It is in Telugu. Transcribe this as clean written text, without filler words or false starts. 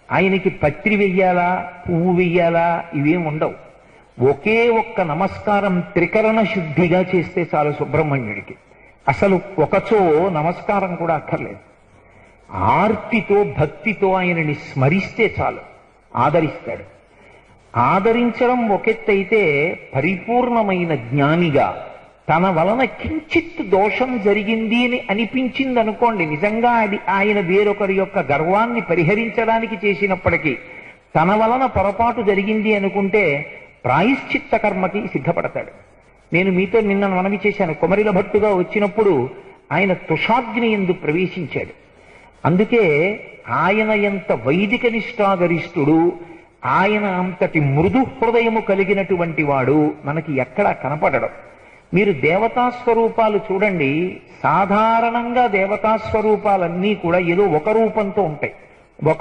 ఆయనకి పత్రి వెయ్యాలా, పువ్వు వెయ్యాలా, ఇవేం ఉండవు. ఒకే ఒక్క నమస్కారం త్రికరణ శుద్ధిగా చేస్తే చాలు సుబ్రహ్మణ్యుడికి. అసలు ఒకచో నమస్కారం కూడా అక్కర్లేదు. ఆర్తితో భక్తితో ఆయనని స్మరిస్తే చాలు, ఆదరిస్తాడు. ఆదరించడం ఒకెత్తైతే పరిపూర్ణమైన జ్ఞానిగా తన వలన కించిత్ దోషం జరిగింది అని అనిపించింది అనుకోండి, నిజంగా అది ఆయన వేరొకరి యొక్క గర్వాన్ని పరిహరించడానికి చేసినప్పటికీ తన వలన పొరపాటు జరిగింది అనుకుంటే ప్రాయశ్చిత్త కర్మకి సిద్ధపడతాడు. నేను మీతో నిన్న మనవి చేశాను, కుమరిల భట్టుగా వచ్చినప్పుడు ఆయన తుషాగ్ని యందు ప్రవేశించాడు. అందుకే ఆయన ఎంత వైదిక నిష్ఠాగరిష్ఠుడు, ఆయన అంతటి మృదు హృదయము కలిగినటువంటి వాడు మనకి ఎక్కడా కనపడడం. మీరు దేవతాస్వరూపాలు చూడండి, సాధారణంగా దేవతాస్వరూపాలన్నీ కూడా ఏదో ఒక రూపంతో ఉంటాయి. ఒక